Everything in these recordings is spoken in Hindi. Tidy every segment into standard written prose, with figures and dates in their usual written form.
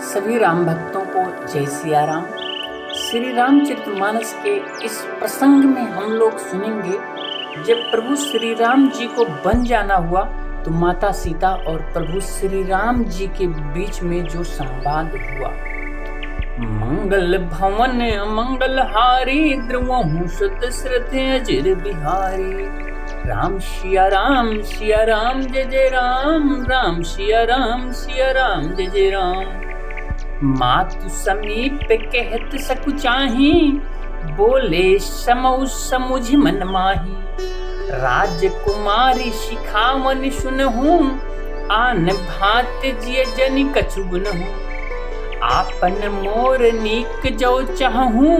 सभी राम भक्तों को जय सिया राम। श्री रामचरितमानस के इस प्रसंग में हम लोग सुनेंगे जब प्रभु श्री राम जी को वन जाना हुआ तो माता सीता और प्रभु श्री राम जी के बीच में जो संवाद हुआ। मंगल भवन मंगल हारी द्रुवहु सुत श्रुत अजिर बिहारी। राम सिया राम जय जय राम, राम सिया राम जय जय राम। मातु समीप कहत सकु चाही, बोले समउ समुझ मन माही। राजकुमारी शिखावन सुनहु, आन भात जिय जनि कछु गुनहु। आपन मोर नीक जो चाहूं,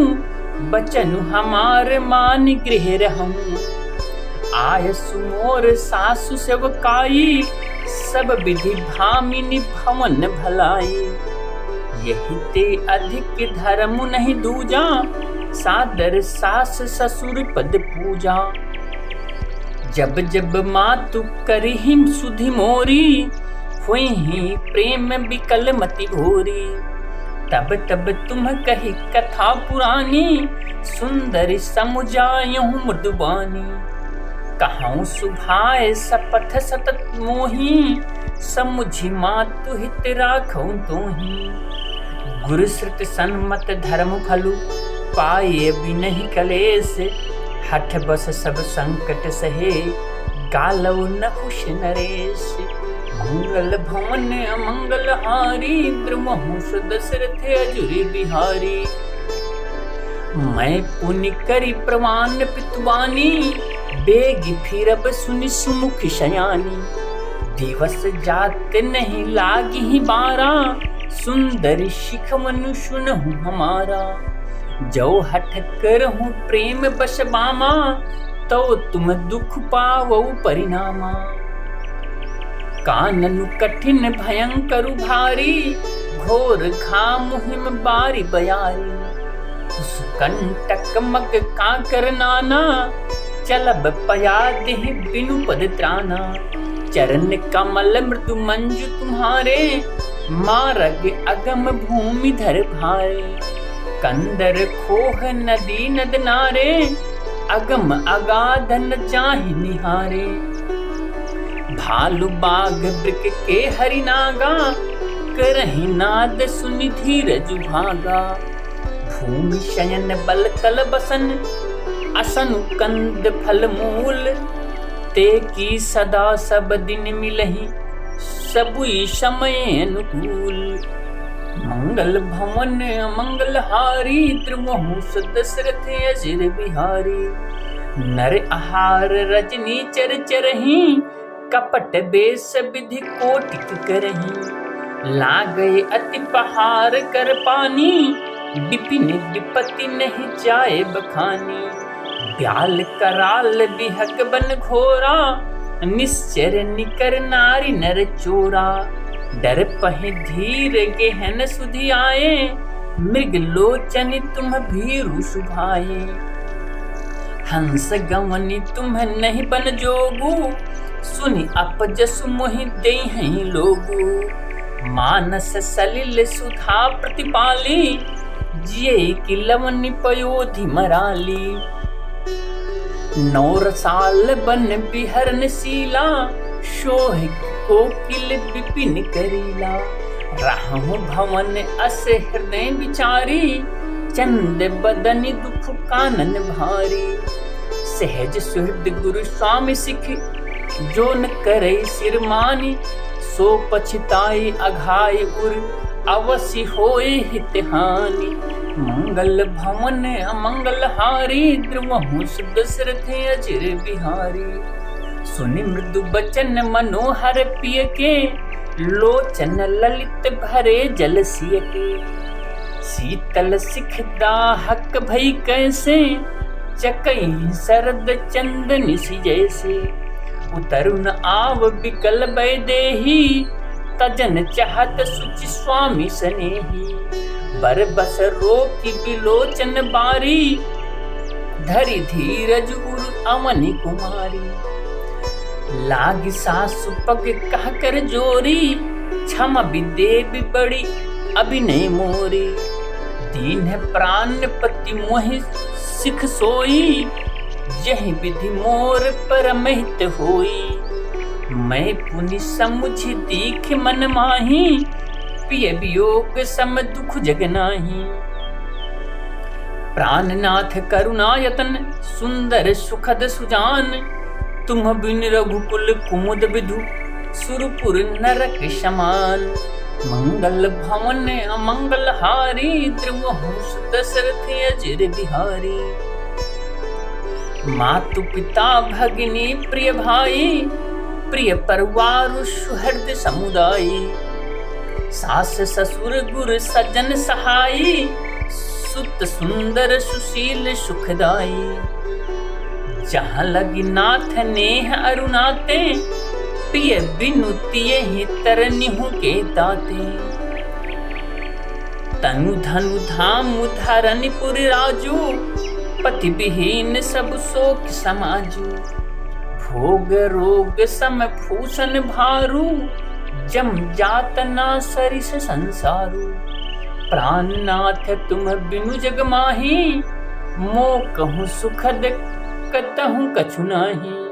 बचनु हमार मान गृह रहूं। आय सुमोर सासु सेवकाई, सब विधि भामिनी भवन भलाई। यही ते अधिक धर्म नहीं दूजा, सादर सास ससुर पद पूजा। जब जब मातु करहिम सुधि मोरी, हुई ही प्रेम बिकल मति भोरी। तब तब तुम कही कथा पुरानी, सुंदर समुझायहु मृदुबानी। कहूँ सुभाए सपथ सतत मोही, समुझि मातु हित राखौ तोही। गुरु श्रुत सन्मत धर्म फलु, पाए बिनहि कलेस। हठ बस सब संकट सहे, गालव न हुष नरेश। मंगल भवन मंगल हारी, द्रुमहु दशरथ अजुर बिहारी। मैं पुनि करी प्रमाण पितुवानी, बेगी फिरब सुनि सुमुख शयानी। दिवस जात नहीं लागी ही बारा, सुंदर शिख मनु सुनहु हमारा। जो हठ करहु प्रेम बस बामा, तो तुम दुख पावो परिणामा। काननु कठिन भयंकर भारी, घोर घाम हिम बारी बयारी। उस कंटक मग काकर नाना, चलब पया देह बिनु पद त्राना। चरण कमल मृदु मंजु तुम्हारे, मार्ग अगम भूमि धर भारे। कंदर खोह नदी नद नारे, अगम अगाध न जाहि निहारे। भालु बाघ वृक के हरिनागा, करहि नाद सुनि धीरज भागा। भूमि शयन बल तल बसन, असनु कंद फल मूल। ते की सदा सब दिन मिलहि, सबुई समय अनुकूल। मंगल भवन मंगल हारी, द्रुमहु दशरथ अजिर बिहारी। नर आहार रजनी चर चरहि, कपट बेस विधि कोटिक करहि। लागय अति पहार कर पानी, विपिन विपति नहीं जाए बखानी। ब्याल कराल बिहक बन घोरा, निश्चर निकर नारी नर चोरा। डर पहि धीर गेहन सुधि आए, मृग लोचन तुम भीरु सुभाए। हंस गवनी तुम नहीं बन जोगु, सुनि अपजसु मोहि देहि लोगु। मानस सलिल सुधा प्रतिपाली, जिये की लवनि पयोधि मराली। 9 साल बन बिहरन शीला, शोह कोकिल विपिन करीला। राहु भवन अस हृदय विचारी, चंद बदनि दुख कानन भारी। सहज सुहृद गुरु स्वामी सिख, जो न करे सिर मानी। सो पछताई अघाय उर, अवश्य होए हित हानि। मंगल भवन अमंगल हारी, द्रुमहु दशरथ अजिर बिहारी। सुनि मृदु बचन मनोहर पिय के, लोचन ललित भरे जल सिय के। शीतल सिख दाहक भई कैसे, चकई शरद चंदन सी जैसे। उतरुन आव बिकल बै देही, तजन चाहत सुचि स्वामी सनेही। बर बस रोकी बिलोचन बारी, धरि धीरज उर अवनि कुमारी। लाग सासु पग कह कर जोरी, क्षमा भी देवी बड़ी अभिनय मोरे। दीन है प्राण पति मोहि सिख सोई, यही विधि मोर परमहित होई। मैं पुनि समुझ दीख मन माही, पिय वियोग सम दुख जग नाही। प्राणनाथ करुणायतन सुंदर सुखद सुजान, तुम बिन रघुकुल कुमुद विधु सुरपुर नरक समान। मंगल भवन अमंगल हारी, द्रुवहुष दशरथ अजिर बिहारी। मातु पिता भगिनी प्रिय भाई, प्रिय परिवार सुहृद समुदायी। सास ससुर गुर सज्जन सहाई, सुत सुंदर सुशील सुखदाई। जहाँ लगी नाथ नेह अरुणाते, प्रिय बिनु तिये ही तरनिहु के दाते। तनु धनु धाम धरनि पुरि राजू, पति विहीन सब शोक समाजू। भोग रोग सम भूषण भारू, जम जात ना सरिस संसारू। प्राणनाथ तुम बिनु जग माही, मो कहूँ सुखद कतहु कछु नाही।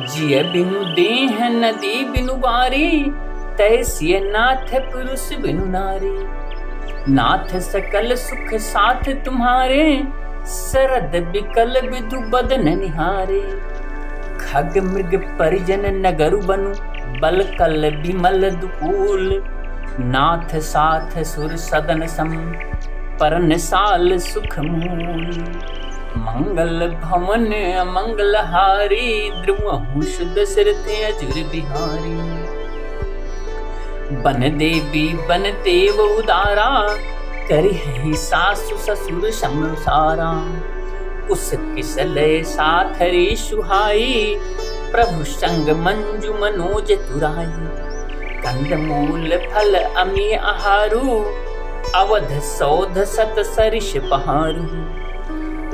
जिय बिनु देह नदी बिनु बारी, तैसिय नाथ पुरुष बिनु नारी। नाथ सकल सुख साथ तुम्हारे, शरद बिकल विधु बदन निहारे। खग मृग परिजन नगरु बनु, बल कल बिमल दुकूल। नाथ साथ सुर सदन सम, परन साल सुख मूल। मंगल भवन अमंगल हारी, द्रुवहुष दशरथ अजिर बिहारी। बन देवी बन देव उदारा, करिहि सासु ससुर संसारा। कुस किसलय साथरी सुहाई, प्रभु संग मंजु मनोज तुराई। कंद मूल फल अमी आहारू, अवध सौध सत सरिष बहारू।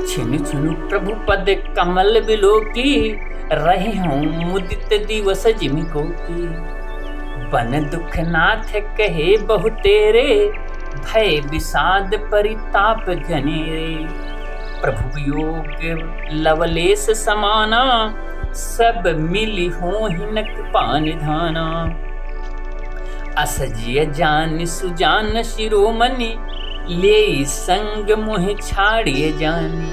छिनु छिनु प्रभु पद कमल बिलोकी, रहे हूँ मुदित दिवस जिमिको की। बन दुख नाथ कहे बहु तेरे, भय विषाद परिताप घनेरे। प्रभु वियोग लवलेश समाना, सब मिली हो हिनक पानिधाना। असजिय जान सुजान शिरोमणि, ले संग मोह छाड़िए जानी।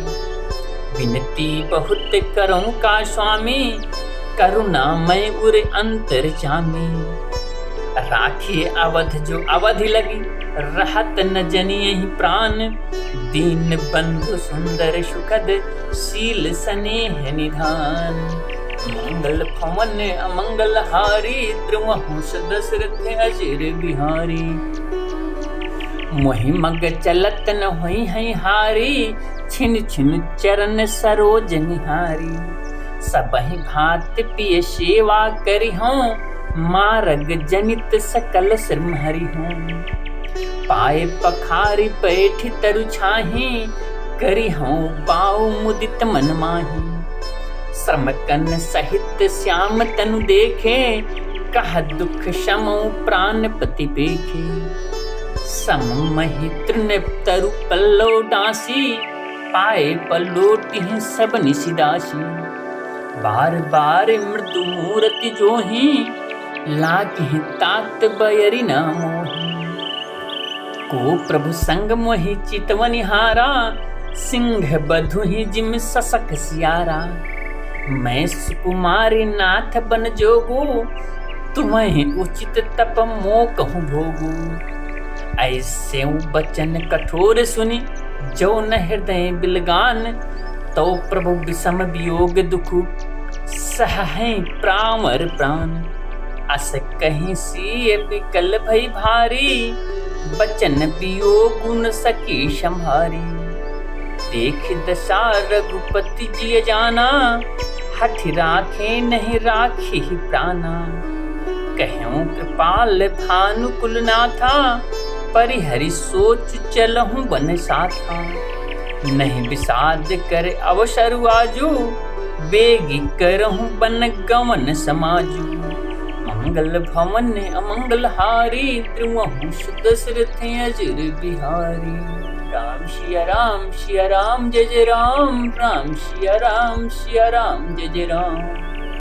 विनती बहुत करऊं का स्वामी, करुणा मैं उर अंतर जामी। राखिए अवध जो अवधि लगी, रहत न जनिए ही प्राण। दीन बंधु सुंदर सुखद, शील स्नेह निधान। मंगल भवन अमंगल हारी, द्रुवहुष दशरथ अजिर बिहारी। मोहि मग चलत न होई है हारी, छिन छिन चरण सरोज निहारी। सबहि भांति पिय सेवा करी हूँ, मार्ग जनित सकल श्रमहरि हूँ। पाए पखारी बैठी तरु छाही, करी हूँ बाऊ मुदित मन माही। श्रम कन सहित श्याम तनु देखे, कह दुख समौ प्राण पति पेखे। सममहि तृण तरु पल्लो डासी, पाए पल्लोटी सब निशिदासी। बार बार मृदु मूर्ति जोही, लागी तात बयरी न मोही। को प्रभु संग मोहि चितवनिहारा, सिंह बधु ही जिम ससक सियारा। मैं सुकुमारी नाथ बन जोगू, तुम्हें उचित तप मो कहूँ भोगू। ऐसे बचन कठोर सुनी, जो न हृदय बिलगान। तो प्रभु विषम वियोग दुख, सहहि प्रामर प्राण। अस कहीं सी विकल भई भारी, बचन वियोग न सकी संभारी। देख दशा रघुपति जी जाना, हठ राखे नहीं राखी प्राणा। कहूँ कृपाल भानुकुल नाथा, परिहरि सोच चलहूँ बन साथा। नहीं विषाद कर अवसर आजू, बेगी करहूँ बन गमन समाजू। मंगल भवन अमंगल हारी, त्रिमहु दशरथ अजर बिहारी। राम सिया राम जय जय राम, राम सिया राम जय जय राम।